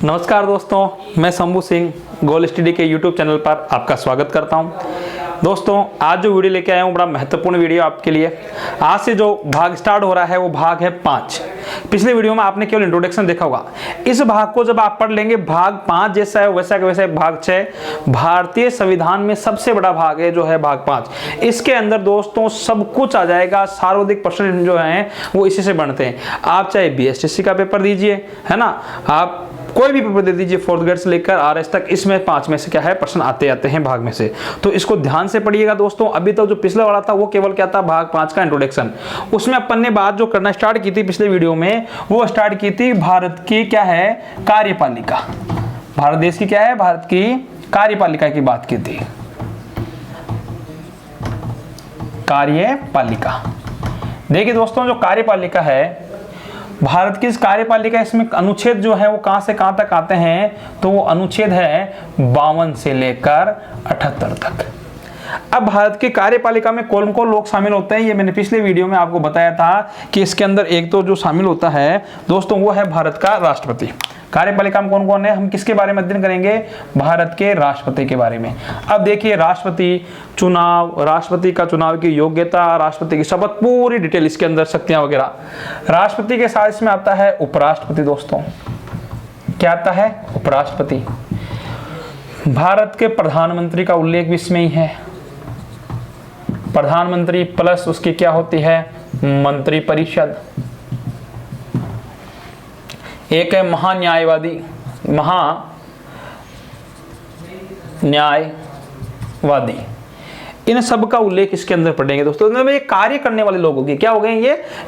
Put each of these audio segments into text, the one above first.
नमस्कार दोस्तों, मैं शंभू सिंह गोल स्टडी के YouTube चैनल पर आपका स्वागत करता हूं। दोस्तों, आज जो वीडियो लेके आया हूं बड़ा महत्वपूर्ण वीडियो आपके लिए। आज से जो भाग स्टार्ट हो रहा है वो भाग है 5। पिछले वीडियो में आपने केवल इंट्रोडक्शन देखा होगा। इस भाग को जब आप पढ़ लेंगे, भाग 5 जैसा है वैसा के वैसे भाग 6 भारतीय संविधान में सबसे बड़ा भाग है जो है भाग 5। इसके अंदर दोस्तों सब कुछ आ जाएगा। सर्वाधिक प्रश्न जो हैं वो इसी से बनते हैं। आप चाहे BSTC का पेपर दीजिए, है ना, आप कोई भी पेपर दे दीजिए 4th ग्रेड से लेकर RS तक, इसमें 5 में से क्या है प्रश्न आते हैं भाग में से। तो इसको ध्यान से पढ़िएगा दोस्तों। अभी तक जो पिछले वाला था वो केवल क्या था, भाग 5 का इंट्रोडक्शन। उसमें अपन ने बात जो करना स्टार्ट की थी पिछले वीडियो में, वो स्टार्ट की थी भारत की क्या है कार्यपालिका। भारत देश की क्या है, भारत की कार्यपालिका की बात की थी। कार्यपालिका, देखिए दोस्तों, जो कार्यपालिका है भारत की इस कार्यपालिका, इसमें अनुच्छेद जो है वो कहां से कहां तक आते हैं, तो वो अनुच्छेद है 52 से लेकर 78 तक। अब भारत की कार्यपालिका में कौन कौन लोग शामिल होते हैं, ये मैंने पिछले वीडियो में आपको बताया था कि इसके अंदर एक तो जो शामिल होता है दोस्तों वो है भारत का राष्ट्रपति। कार्यपालिका में कौन कौन है, हम किसके बारे में अध्ययन करेंगे, भारत के राष्ट्रपति के बारे में। अब देखिए, राष्ट्रपति चुनाव, राष्ट्रपति का चुनाव की योग्यता, राष्ट्रपति की शपथ, पूरी डिटेल इसके अंदर, शक्तियां वगैरह। राष्ट्रपति के साथ इसमें आता है उपराष्ट्रपति। दोस्तों क्या आता है, उपराष्ट्रपति। भारत के प्रधानमंत्री का उल्लेख भी इसमें ही है। प्रधानमंत्री प्लस उसकी क्या होती है, मंत्रिपरिषद। एक है महान्यायवादी, महान्यायवादी। इन सब का उल्लेख इसके अंदर पढ़ेंगे दोस्तों। ये कार्य करने वाले लोग हो गए, क्या हो गए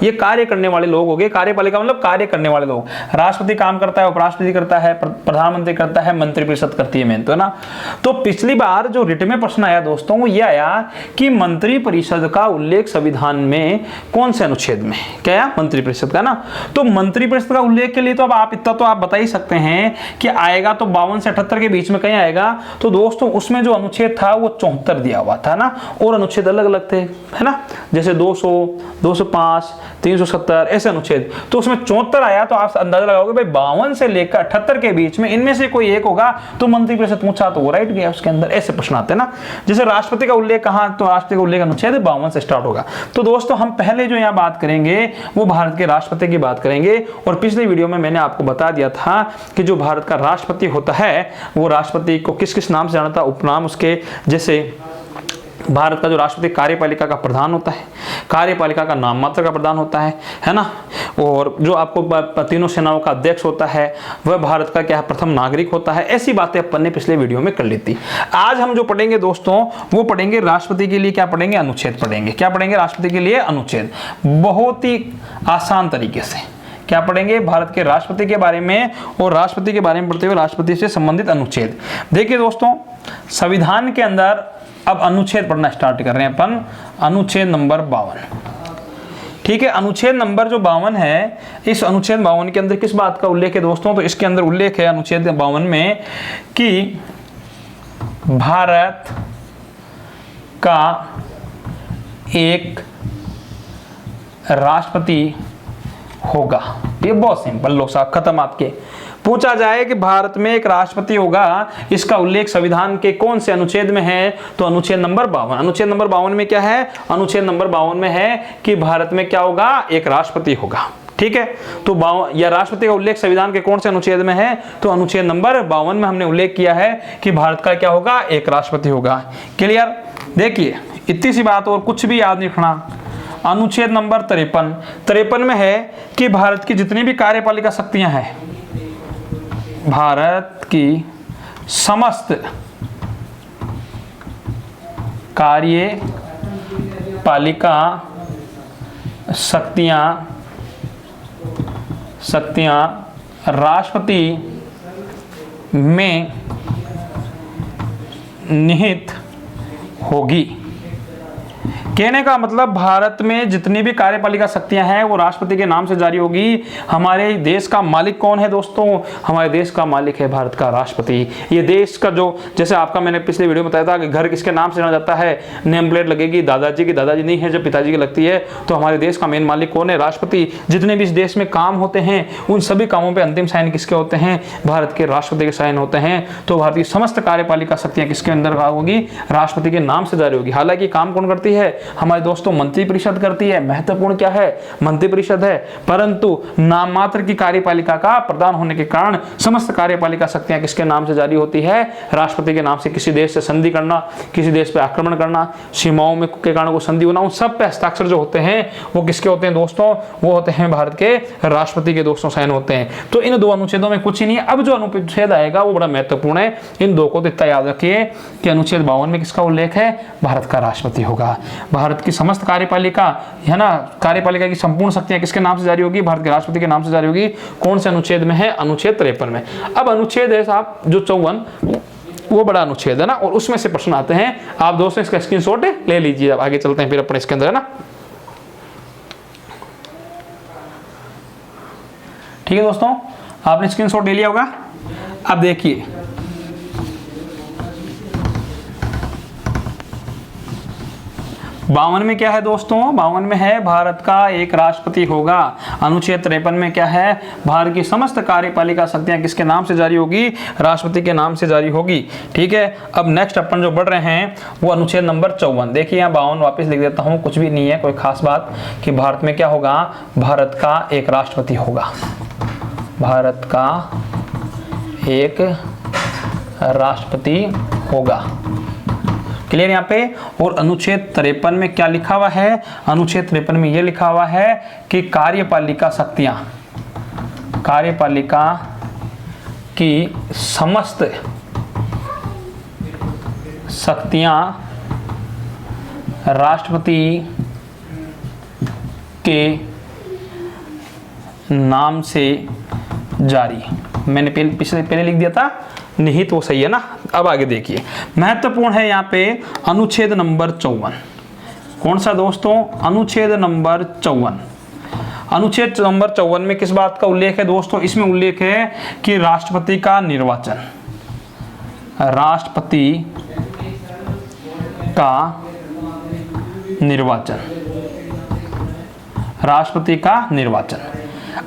ये कार्य करने वाले लोग हो गए। कार्यपालिका मतलब कार्य करने वाले लोग। राष्ट्रपति काम करता है, उपराष्ट्रपति करता है, प्रधानमंत्री करता है, मंत्रिपरिषद करती है मेन, तो है ना। तो पिछली बार जो रिट में प्रश्न आया दोस्तों वो ये आया कि मंत्रिपरिषद का उल्लेख संविधान में कौन से अनुच्छेद में, क्या मंत्रिपरिषद का ना। तो मंत्रिपरिषद का उल्लेख के लिए तो अब आप इतना तो आप बता ही सकते हैं कि आएगा तो 52 से 78 के बीच में कहीं आएगा। तो दोस्तों उसमें जो अनुच्छेद था वो 74 दिया हुआ था ना, और अनुच्छेद अलग अलग थे, है ना, जैसे 200, 205, 370 ऐसे अनुच्छेद। तो उसमें 74 आया, तो आप अंदाजा लगाओगे भाई 52 से लेकर 78 के बीच में इनमें से कोई एक होगा। तो मंत्रिपरिषद पूछा तो वो राइट गया, उसके अंदर ऐसे प्रश्न आते हैं ना। जैसे राष्ट्रपति का उल्लेख कहां, तो राष्ट्रपति का उल्लेख अनुच्छेद 52 से स्टार्ट होगा। तो दोस्तों हम पहले जो यहाँ बात करेंगे वो भारत के राष्ट्रपति की बात करेंगे। और पिछले वीडियो में मैंने आपको बता दिया था कि जो भारत का राष्ट्रपति होता है वो राष्ट्रपति को किस किस नाम से जाना था, उपनाम उसके। जैसे भारत का जो राष्ट्रपति कार्यपालिका का प्रधान होता है, कार्यपालिका का नाम मात्र का प्रधान होता है ना। और जो आपको तीनों सेनाओं का अध्यक्ष होता है वह भारत का क्या है, प्रथम नागरिक होता है। ऐसी बातें अपन ने पिछले वीडियो में कर ली थी। आज हम जो पढ़ेंगे दोस्तों वो पढ़ेंगे राष्ट्रपति के लिए क्या पढ़ेंगे, अनुच्छेद पढ़ेंगे। क्या पढ़ेंगे, राष्ट्रपति के लिए अनुच्छेद, बहुत ही आसान तरीके से। क्या पढ़ेंगे, भारत के राष्ट्रपति के बारे में, और राष्ट्रपति के बारे में पढ़ते हुए राष्ट्रपति से संबंधित अनुच्छेद। देखिए दोस्तों, संविधान के अंदर अब अनुच्छेद पढ़ना स्टार्ट कर रहे हैं अपन। अनुच्छेद नंबर 52, ठीक है। अनुच्छेद नंबर जो 52 है, इस अनुच्छेद 52 के अंदर किस बात का उल्लेख है दोस्तों, तो इसके अंदर उल्लेख है अनुच्छेद 52 में कि भारत का एक राष्ट्रपति होगा। ये बहुत सिंपल, लोग साहब खत्म आपके। पूछा जाए कि भारत में एक राष्ट्रपति होगा, इसका उल्लेख संविधान के कौन से अनुच्छेद में है, तो अनुच्छेद नंबर 52। अनुच्छेद नंबर 52 में क्या है, अनुच्छेद नंबर 52 में है कि भारत में क्या होगा, एक राष्ट्रपति होगा, ठीक है। तो या राष्ट्रपति का उल्लेख संविधान के कौन से अनुच्छेद में है, तो अनुच्छेद नंबर 52 में हमने उल्लेख किया है कि भारत का क्या होगा, एक राष्ट्रपति होगा। क्लियर। देखिए इतनी सी बात, और कुछ भी याद नहीं रखना। अनुच्छेद नंबर 53 में है कि भारत की जितनी भी कार्यपालिका शक्तियां हैं, भारत की समस्त कार्यपालिका शक्तियां राष्ट्रपति में निहित होगी। कहने का मतलब भारत में जितनी भी कार्यपालिका शक्तियां हैं वो राष्ट्रपति के नाम से जारी होगी। हमारे देश का मालिक कौन है दोस्तों? हमारे देश का मालिक है भारत का राष्ट्रपति। ये देश का जो, जैसे आपका मैंने पिछले वीडियो में बताया था कि घर किसके नाम से जाना जाता है, नेम प्लेट लगेगी दादाजी की, दादाजी नहीं है जब पिताजी की लगती है, तो हमारे देश का मेन मालिक कौन है? राष्ट्रपति। जितने भी इस देश में काम होते हैं उन सभी कामों पर अंतिम साइन किसके होते हैं? भारत के राष्ट्रपति के साइन होते हैं। तो भारत की समस्त कार्यपालिका शक्तियां किसके अंदर होगी? राष्ट्रपति के नाम से जारी होगी। हालांकि काम कौन करती है हमारे दोस्तों? मंत्रिपरिषद करती है। महत्वपूर्ण क्या है? मंत्रिपरिषद है। परंतु नाम मात्र की कार्यपालिका का प्रदान होने के कारण समस्त कार्यपालिका शक्तियां किसके नाम से जारी होती है? राष्ट्रपति के नाम से। किसी देश से संधि करना, किसी देश पे आक्रमण करना, सीमाओं में के कारण को संधि होना, उन सब पे हस्ताक्षर जो होते हैं वो किसके होते हैं दोस्तों? वो होते हैं भारत के राष्ट्रपति के दोस्तों साइन होते हैं। तो इन दो अनुच्छेदों में कुछ ही नहीं है। अब जो अनुच्छेद आएगा वो बड़ा महत्वपूर्ण है। इन दो को तो इतना याद रखिए कि अनुच्छेद 52 में किसका उल्लेख है? भारत का राष्ट्रपति होगा। भारत की समस्त कार्यपालिका है ना, कार्यपालिका की संपूर्ण शक्तियां किसके नाम से जारी होगी? भारत के राष्ट्रपति के नाम से जारी होगी। कौन से अनुच्छेद में है? अनुच्छेद 53 में। अब अनुच्छेद है साहब जो 54, वो बड़ा अनुच्छेद है ना, और उसमें से प्रश्न आते हैं। आप दोस्तों इसका स्क्रीनशॉट ले लीजिए। अब आगे चलते हैं फिर अपने इसके अंदर, है ना। ठीक है दोस्तों, आपने स्क्रीनशॉट ले लिया होगा। अब देखिए, बावन में क्या है दोस्तों? 52 में है भारत का एक राष्ट्रपति होगा। अनुच्छेद 53 में क्या है? भारत की समस्त कार्यपालिका शक्तियां किसके नाम से जारी होगी? राष्ट्रपति के नाम से जारी होगी। ठीक है, अब नेक्स्ट अपन जो बढ़ रहे हैं वो अनुच्छेद नंबर 54। देखिए यहाँ 52 वापस लिख देता हूँ, कुछ भी नहीं है कोई खास बात, कि भारत में क्या होगा? भारत का एक राष्ट्रपति होगा। भारत का एक राष्ट्रपति होगा। क्लियर यहाँ पे। और अनुच्छेद 53 में क्या लिखा हुआ है? अनुच्छेद 53 में यह लिखा हुआ है कि कार्यपालिका की समस्त शक्तियां राष्ट्रपति के नाम से जारी। मैंने पहले लिख दिया था, निहित वो सही है ना। अब आगे देखिए, महत्वपूर्ण है यहाँ पे अनुच्छेद नंबर 54। कौन सा दोस्तों? अनुच्छेद नंबर 54। अनुच्छेद नंबर 54 में किस बात का उल्लेख है दोस्तों? इसमें उल्लेख है कि राष्ट्रपति का निर्वाचन, राष्ट्रपति का निर्वाचन, राष्ट्रपति का निर्वाचन।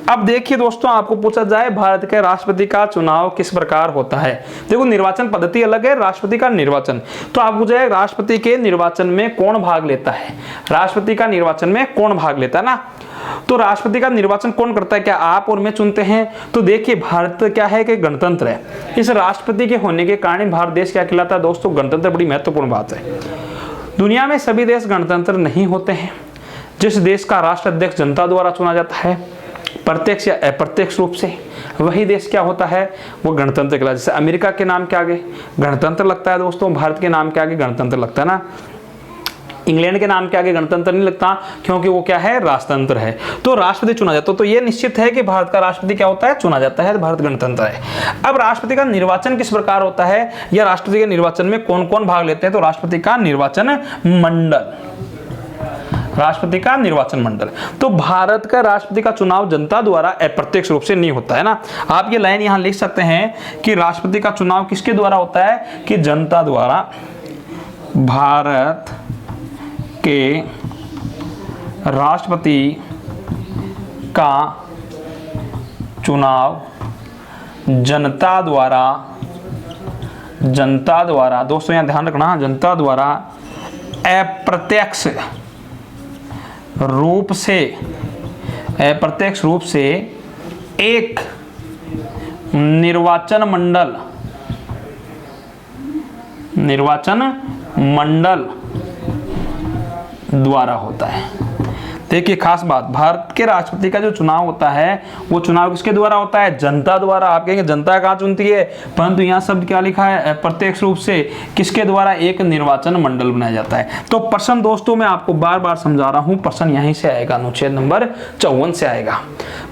अब देखिए दोस्तों, आपको पूछा जाए भारत के राष्ट्रपति का चुनाव किस प्रकार होता है। देखो, निर्वाचन पद्धति अलग है, राष्ट्रपति का निर्वाचन। तो आप पूछे राष्ट्रपति के निर्वाचन में कौन भाग लेता है? राष्ट्रपति का निर्वाचन में कौन भाग लेता है ना। तो राष्ट्रपति का निर्वाचन कौन करता है? क्या आप और मैं चुनते हैं? तो देखिए, भारत क्या है कि गणतंत्र है। इस राष्ट्रपति के होने के कारण भारत देश क्या कहलाता है दोस्तों? गणतंत्र। बड़ी महत्वपूर्ण बात है। दुनिया में सभी देश गणतंत्र नहीं होते हैं। जिस देश का राष्ट्राध्यक्ष जनता द्वारा चुना जाता है, प्रत्यक्ष या अप्रत्यक्ष रूप से, वही देश क्या होता है? वो गणतंत्र कहलाता है। जैसे अमेरिका के नाम के आगे गणतंत्र लगता है दोस्तों, भारत के नाम के आगे गणतंत्र लगता है ना। इंग्लैंड के नाम के आगे गणतंत्र नहीं लगता, क्योंकि वो क्या है? राजतंत्र है। तो राष्ट्रपति चुना जाता है। तो ये निश्चित है कि भारत का राष्ट्रपति क्या होता है? चुना जाता है। भारत गणतंत्र है। अब राष्ट्रपति का निर्वाचन किस प्रकार होता है, या राष्ट्रपति के निर्वाचन में कौन कौन भाग लेते हैं? तो राष्ट्रपति का निर्वाचन मंडल, राष्ट्रपति का निर्वाचन मंडल। तो भारत का राष्ट्रपति का चुनाव जनता द्वारा अप्रत्यक्ष रूप से नहीं होता है ना। आप ये लाइन यहां लिख सकते हैं कि राष्ट्रपति का चुनाव किसके द्वारा होता है? कि जनता द्वारा। भारत के राष्ट्रपति का चुनाव जनता द्वारा दोस्तों यहां ध्यान रखना, जनता द्वारा अप्रत्यक्ष रूप से एक निर्वाचन मंडल द्वारा होता है। देखिए खास बात, भारत के राष्ट्रपति का जो चुनाव होता है वो चुनाव किसके द्वारा होता है? जनता द्वारा। आप कहेंगे जनता कहाँ चुनती है, परंतु यहाँ शब्द क्या लिखा है? प्रत्यक्ष रूप से किसके द्वारा? एक निर्वाचन मंडल बनाया जाता है। तो प्रश्न दोस्तों मैं आपको बार बार समझा रहा हूँ, प्रश्न यहीं से आएगा, अनुच्छेद नंबर 54 से आएगा।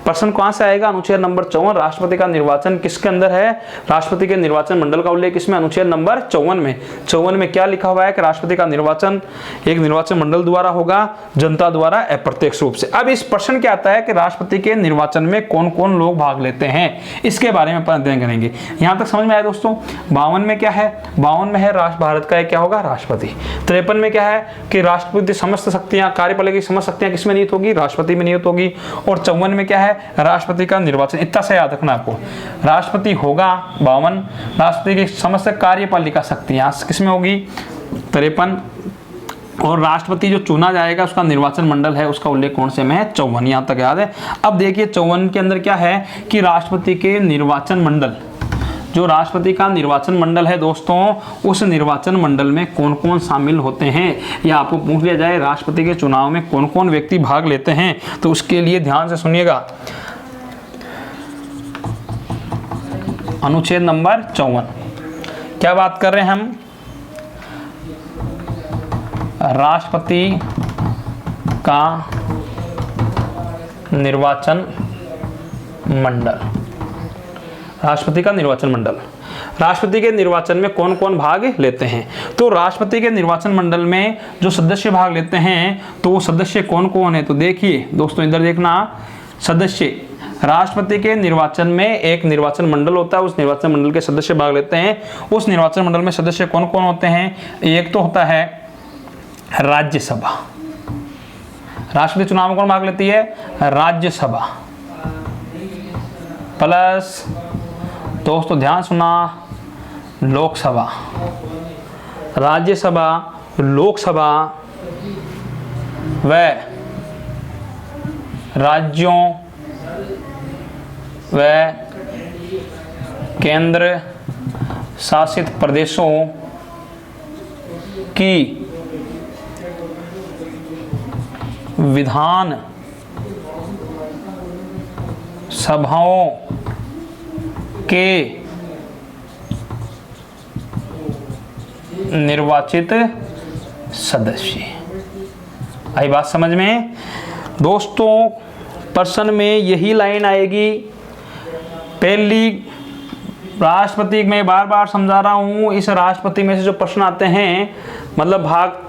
प्रश्न कहाँ से आएगा? अनुच्छेद नंबर 54। राष्ट्रपति का निर्वाचन किसके अंदर है? राष्ट्रपति के निर्वाचन मंडल का उल्लेख किसमें? अनुच्छेद नंबर 54 में। 54 में क्या लिखा हुआ है कि राष्ट्रपति का निर्वाचन एक निर्वाचन मंडल द्वारा होगा, जनता द्वारा, अप्रत्यक्ष रूप से। अब इस प्रश्न क्या आता है कि राष्ट्रपति के निर्वाचन में कौन कौन लोग भाग लेते हैं, इसके बारे में अध्ययन करेंगे। यहां तक समझ में आया दोस्तों? 52 में क्या है? 52 में है भारत का क्या होगा? राष्ट्रपति। 53 में क्या है कि राष्ट्रपति समस्त शक्तियां, कार्यपालिका की समस्त शक्तियां किसमें निहित होगी? राष्ट्रपति में निहित होगी। और 54 में क्या है? राष्ट्रपति का निर्वाचन। इतना से याद रखना आपको, राष्ट्रपति होगा 52, राष्ट्रपति की समस्त कार्यपालिका शक्तियां किसमें होगी? 53, और राष्ट्रपति जो चुना जाएगा उसका निर्वाचन मंडल है, उसका उल्लेख कौन से में है? 54। यहां तक याद है। अब देखिए 54 के अंदर क्या है कि राष्ट्रपति के निर्वाचन मंडल, जो राष्ट्रपति का निर्वाचन मंडल है दोस्तों, उस निर्वाचन मंडल में कौन कौन शामिल होते हैं, या आपको पूछ लिया जाए राष्ट्रपति के चुनाव में कौन कौन व्यक्ति भाग लेते हैं, तो उसके लिए ध्यान से सुनिएगा। अनुच्छेद नंबर 54 क्या बात कर रहे हैं हम? राष्ट्रपति का निर्वाचन मंडल। राष्ट्रपति का निर्वाचन मंडल, राष्ट्रपति के निर्वाचन में कौन कौन भाग लेते हैं? तो राष्ट्रपति के निर्वाचन मंडल में जो सदस्य भाग लेते हैं, तो वो सदस्य कौन कौन है? तो देखिए दोस्तों, इधर देखना, सदस्य राष्ट्रपति के निर्वाचन में एक निर्वाचन मंडल होता है, उस निर्वाचन मंडल के सदस्य भाग लेते हैं। उस निर्वाचन मंडल में सदस्य कौन कौन होते हैं? एक तो होता है राज्यसभा। राष्ट्रपति चुनाव में कौन भाग लेती है? राज्यसभा। प्लस दोस्तों ध्यान सुना, लोकसभा। राज्यसभा, लोकसभा व राज्यों व केंद्र शासित प्रदेशों की विधान सभाओं के निर्वाचित सदस्य। आई बात समझ में दोस्तों? प्रश्न में यही लाइन आएगी। पहली, राष्ट्रपति में बार बार समझा रहा हूं, इस राष्ट्रपति में से जो प्रश्न आते हैं, मतलब भाग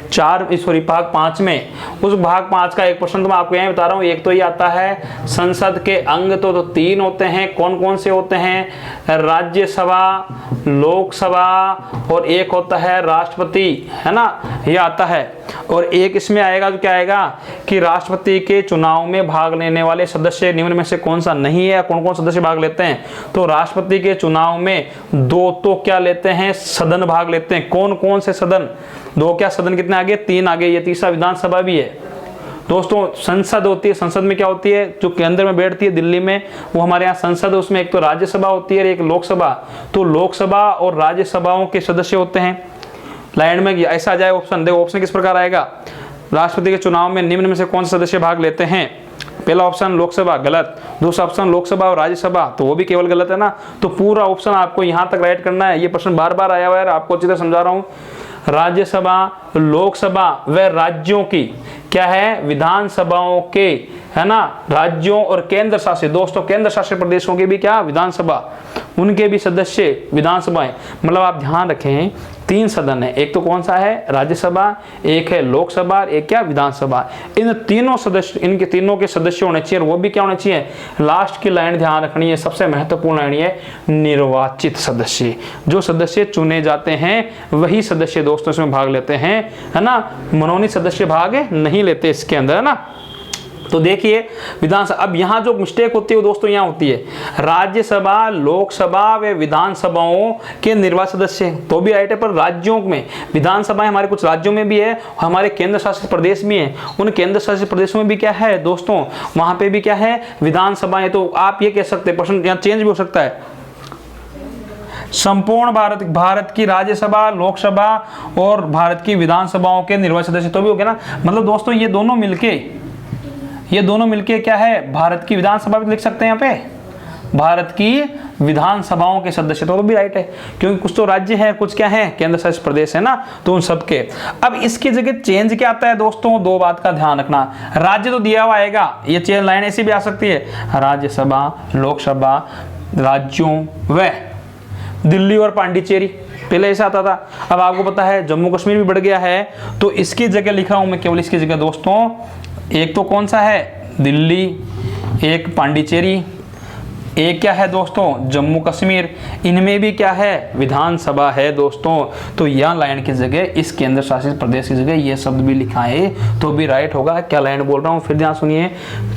5 में, उस भाग 5 का एक प्रश्न तो मैं आपको यहीं बता रहा हूँ। एक तो ये आता है संसद के अंग तो 3 होते हैं। कौन कौन से होते हैं? राज्यसभा, लोकसभा, और एक होता है राष्ट्रपति, है ना, ये आता है। और एक इसमें आएगा तो क्या आएगा कि राष्ट्रपति के चुनाव में भाग लेने वाले सदस्य निम्न में से कौन सा नहीं है? कौन कौन सदस्य भाग लेते हैं? तो राष्ट्रपति के चुनाव में 2 तो क्या लेते हैं? सदन भाग लेते हैं। कौन कौन से सदन? 2 क्या सदन कितने आगे? 3 आगे। ये तीसरा विधानसभा भी है दोस्तों। संसद होती है, संसद में क्या होती है? जो केंद्र में बैठती है दिल्ली में, वो हमारे यहाँ संसद है। उसमें एक तो राज्यसभा होती है और एक लोकसभा। तो लोकसभा और राज्यसभाओं के सदस्य होते हैं। लाइन में ऐसा आ जाए ऑप्शन, देखो ऑप्शन किस प्रकार आएगा? राष्ट्रपति के चुनाव में निम्न में से कौन से सदस्य भाग लेते हैं? पहला ऑप्शन लोकसभा, गलत। दूसरा ऑप्शन लोकसभा और राज्यसभा, तो वो भी केवल गलत है ना। तो पूरा ऑप्शन आपको यहाँ तक राइट करना है। ये प्रश्न बार बार आया हुआ है, आपको अच्छी तरह समझा रहा हूँ। राज्यसभा, लोकसभा व राज्यों की क्या है? विधानसभाओं के, है ना, राज्यों और केंद्र शासित, दोस्तों केंद्र शासित प्रदेशों के भी क्या? विधानसभा, उनके भी सदस्य विधानसभाएं। मतलब आप ध्यान रखें, 3 सदन है। एक तो कौन सा है? राज्यसभा, एक है लोकसभा, एक क्या? विधानसभा। इन तीनों सदस्य, इनके तीनों के सदस्य होने चाहिए। और वो भी क्या होने चाहिए? लास्ट की लाइन ध्यान रखनी है, सबसे महत्वपूर्ण लाइन है, निर्वाचित सदस्य। जो सदस्य चुने जाते हैं वही सदस्य दोस्तों इसमें भाग लेते हैं, है ना। मनोनीत सदस्य भाग नहीं लेते इसके अंदर, है ना। तो देखिए विधानसभा, अब यहाँ जो मिस्टेक होती है वो दोस्तों यहाँ होती है, राज्यसभा, लोकसभा व विधानसभाओं के निर्वाचित सदस्य तो भी राइट है, पर राज्यों में विधानसभाएं हमारे कुछ राज्यों में भी है, हमारे केंद्र शासित प्रदेश भी हैं। उन केंद्र शासित प्रदेशों में भी क्या है दोस्तों? वहां पे भी क्या है? विधानसभाएं। तो आप ये कह सकते हैं, प्रश्न यहाँ चेंज भी हो सकता है, संपूर्ण भारत की राज्यसभा, लोकसभा और भारत की विधानसभाओं के निर्वाचित सदस्य तो भी हो गया ना। मतलब दोस्तों ये दोनों मिलके क्या है, भारत की विधानसभा भी लिख सकते हैं यहाँ पे, भारत की विधानसभाओं के सदस्य तो भी राइट है, क्योंकि कुछ तो राज्य है, कुछ क्या है, केंद्र शासित प्रदेश है ना, तो उन सब के। अब इसकी जगह चेंज क्या आता है दोस्तों, दो बात का ध्यान रखना। राज्य तो दिया हुआ आएगा, ये चेंज लाइन ऐसी भी आ सकती है, राज्यसभा, लोकसभा, राज्यों व दिल्ली और पांडिचेरी, पहले ऐसा आता था। अब आपको पता है जम्मू कश्मीर भी बढ़ गया है, तो इसकी जगह लिख रहा हूं मैं केवल इसकी जगह दोस्तों, एक तो कौन सा है, दिल्ली, एक पांडिचेरी, एक क्या है दोस्तों, जम्मू कश्मीर। इनमें भी क्या है, विधानसभा है दोस्तों। तो यह लाइन की जगह इस केंद्र शासित प्रदेश की जगह ये शब्द भी लिखा है तो भी राइट होगा। क्या लाइन बोल रहा हूँ फिर ध्यान सुनिए,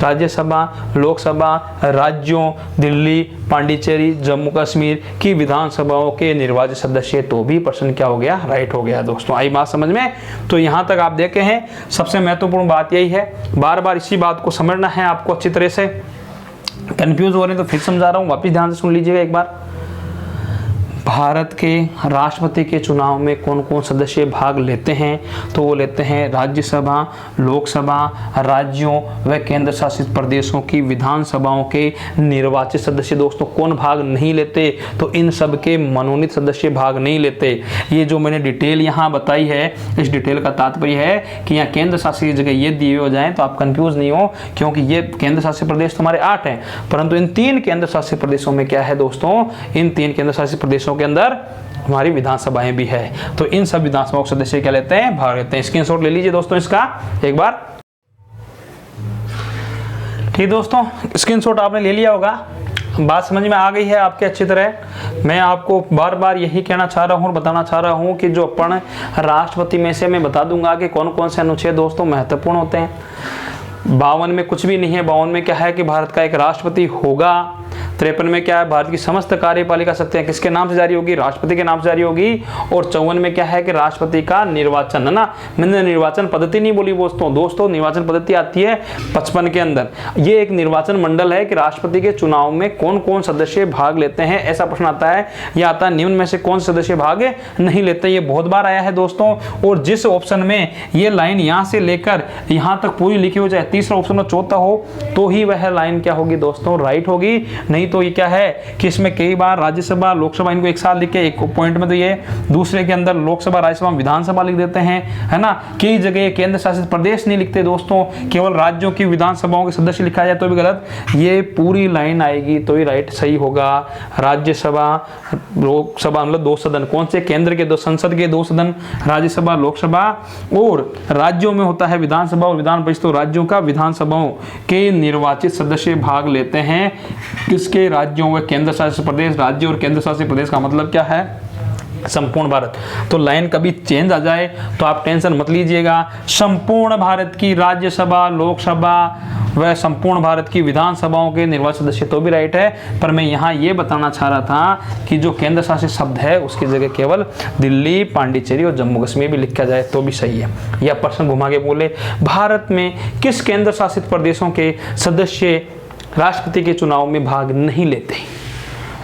राज्यसभा, लोकसभा, राज्यों, दिल्ली, पांडिचेरी, जम्मू कश्मीर की विधानसभाओं के निर्वाचित सदस्य, तो भी प्रश्न क्या हो गया, राइट हो गया दोस्तों। आई बात समझ में। तो यहाँ तक आप देखे हैं, सबसे महत्वपूर्ण बात यही है, बार बार इसी बात को समझना है आपको अच्छी तरह से। कंफ्यूज हो रहे हैं तो फिर समझा रहा हूं, वापस ध्यान से सुन लीजिएगा एक बार। भारत के राष्ट्रपति के चुनाव में कौन कौन सदस्य भाग लेते हैं, तो वो लेते हैं राज्यसभा, लोकसभा, राज्यों व केंद्र शासित प्रदेशों की विधानसभाओं के निर्वाचित सदस्य। दोस्तों कौन भाग नहीं लेते, तो इन सब के मनोनीत सदस्य भाग नहीं लेते। ये जो मैंने डिटेल यहाँ बताई है, इस डिटेल का तात्पर्य है कि यहाँ केंद्र शासित की जगह ये दिए हो जाए तो आप कंफ्यूज नहीं हो, क्योंकि ये केंद्र शासित प्रदेश तुम्हारे 8 हैं, परंतु इन 3 केंद्र शासित प्रदेशों में क्या है दोस्तों, इन 3 केंद्र शासित प्रदेशों के अंदर हमारी विधानसभाएं भी है। तो इन सब विधानसभाओं के सदस्य क्या लेते हैं, भाग लेते हैं। स्क्रीनशॉट ले लीजिए दोस्तों इसका एक बार। ठीक दोस्तों, स्क्रीनशॉट आपने ले लिया होगा, बात समझ में आ गई है आपके अच्छी तरह। मैं आपको बार बार यही कहना चाह रहा हूँ और बताना चाह रहा हूँ कि जो अपन राष्ट्रपति में से मैं बता दूंगा कि कौन कौन से अनुच्छेद दोस्तों महत्वपूर्ण होते हैं। 52 में कुछ भी नहीं है, 52 में क्या है कि भारत का एक राष्ट्रपति होगा। 53 में क्या है, भारत की समस्त कार्यपालिका शक्तियां किसके नाम से जारी होगी, राष्ट्रपति के नाम से जारी होगी। और 54 में क्या है कि राष्ट्रपति का निर्वाचन, है ना, मैंने निर्वाचन पद्धति नहीं बोली दोस्तों निर्वाचन पद्धति आती है 55 के अंदर। ये एक निर्वाचन मंडल है कि राष्ट्रपति के चुनाव में कौन कौन सदस्य भाग लेते हैं, ऐसा प्रश्न आता है। यह आता है निम्न में से कौन सदस्य भाग नहीं लेते, ये बहुत बार आया है दोस्तों। और जिस ऑप्शन में ये लाइन यहाँ से लेकर यहाँ तक पूरी लिखी हो जाए, तीसरा ऑप्शन और चौथा हो, तो ही वह लाइन क्या होगी दोस्तों, राइट होगी। नहीं तो ये क्या है कि इसमें कई बार राज्यसभा, लोकसभा इनको एक साथ लिख के एक पॉइंट में तो ये दूसरे के अंदर लोकसभा, राज्यसभा, विधानसभा लिख देते हैं, है ना। कई जगह केंद्र शासित प्रदेश नहीं लिखते दोस्तों, केवल राज्यों की विधानसभाओं के सदस्य लिखा जाए तो भी गलत। ये पूरी लाइन आएगी तो ही राइट सही होगा। राज्यसभा, लोकसभा मतलब 2 सदन, कौन से, केंद्र के 2 संसद के 2 सदन, राज्यसभा, लोकसभा, और राज्यों में होता है विधानसभा और विधान परिषद। तो राज्यों का विधानसभाओं के निर्वाचित सदस्य भाग लेते हैं किसके, राज्यों व केंद्र शासित प्रदेश। राज्य और केंद्र शासित प्रदेश का मतलब क्या है, संपूर्ण भारत। तो लाइन कभी चेंज आ जाए तो आप टेंशन मत लीजिएगा। संपूर्ण भारत की राज्यसभा, लोकसभा व संपूर्ण भारत की विधानसभाओं के निर्वाचित सदस्य तो भी राइट है। पर मैं यहाँ ये बताना चाह रहा था कि जो केंद्र शासित शब्द है उसकी जगह केवल दिल्ली, पांडिचेरी और जम्मू कश्मीर भी लिखा जाए तो भी सही है। यह प्रश्न घुमा के बोले, भारत में किस केंद्र शासित प्रदेशों के सदस्य राष्ट्रपति के चुनाव में भाग नहीं लेते,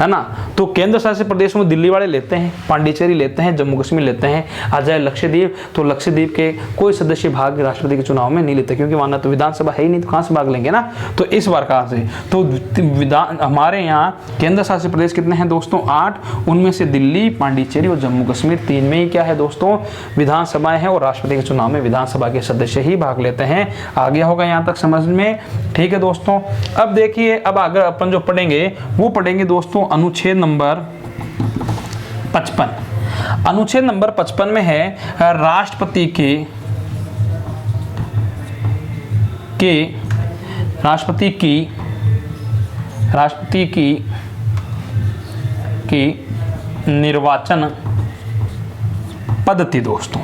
है ना। तो केंद्र शासित प्रदेशों में दिल्ली वाले लेते हैं, पांडिचेरी लेते हैं, जम्मू कश्मीर लेते हैं। आ जाए लक्षद्वीप, तो लक्षद्वीप के कोई सदस्य भाग राष्ट्रपति के चुनाव में नहीं लेते, क्योंकि वहां तो विधानसभा है ही नहीं, तो कहां से भाग लेंगे ना। तो इस बार कहां से, तो हमारे यहाँ केंद्र शासित प्रदेश कितने हैं दोस्तों, 8। उनमें से दिल्ली, पांडिचेरी और जम्मू कश्मीर 3 में ही क्या है दोस्तों, विधानसभाएं हैं, और राष्ट्रपति के चुनाव में विधानसभा के सदस्य ही भाग लेते हैं। आ गया होगा यहाँ तक समझ में, ठीक है दोस्तों। अब देखिए, अब अगर अपन जो पढ़ेंगे वो पढ़ेंगे दोस्तों अनुच्छेद नंबर 55। अनुच्छेद नंबर 55 में है राष्ट्रपति की निर्वाचन पद्धति दोस्तों।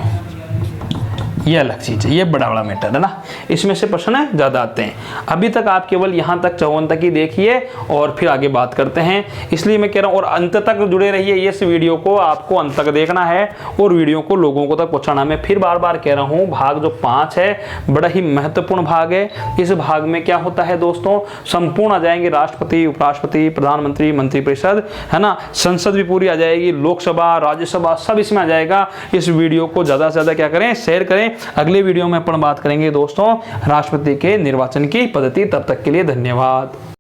ये अलग चीज है, ये बड़ा बड़ा मैटर है ना, इसमें से प्रश्न ज़्यादा आते हैं। अभी तक आप केवल यहाँ तक 54 तक ही देखिए और फिर आगे बात करते हैं, इसलिए मैं कह रहा हूँ और अंत तक जुड़े रहिए। इस वीडियो को आपको अंत तक देखना है और वीडियो को लोगों को तक पहुँचाना। मैं फिर बार बार कह रहा हूँ, भाग जो 5 है बड़ा ही महत्वपूर्ण भाग है। इस भाग में क्या होता है दोस्तों, संपूर्ण आ जाएंगे राष्ट्रपति, उपराष्ट्रपति, प्रधानमंत्री, मंत्रिपरिषद, है ना, संसद भी पूरी आ जाएगी, लोकसभा, राज्यसभा सब इसमें आ जाएगा। इस वीडियो को ज़्यादा से ज़्यादा क्या करें, शेयर करें। अगले वीडियो में अपन बात करेंगे दोस्तों राष्ट्रपति के निर्वाचन की पद्धति। तब तक के लिए धन्यवाद।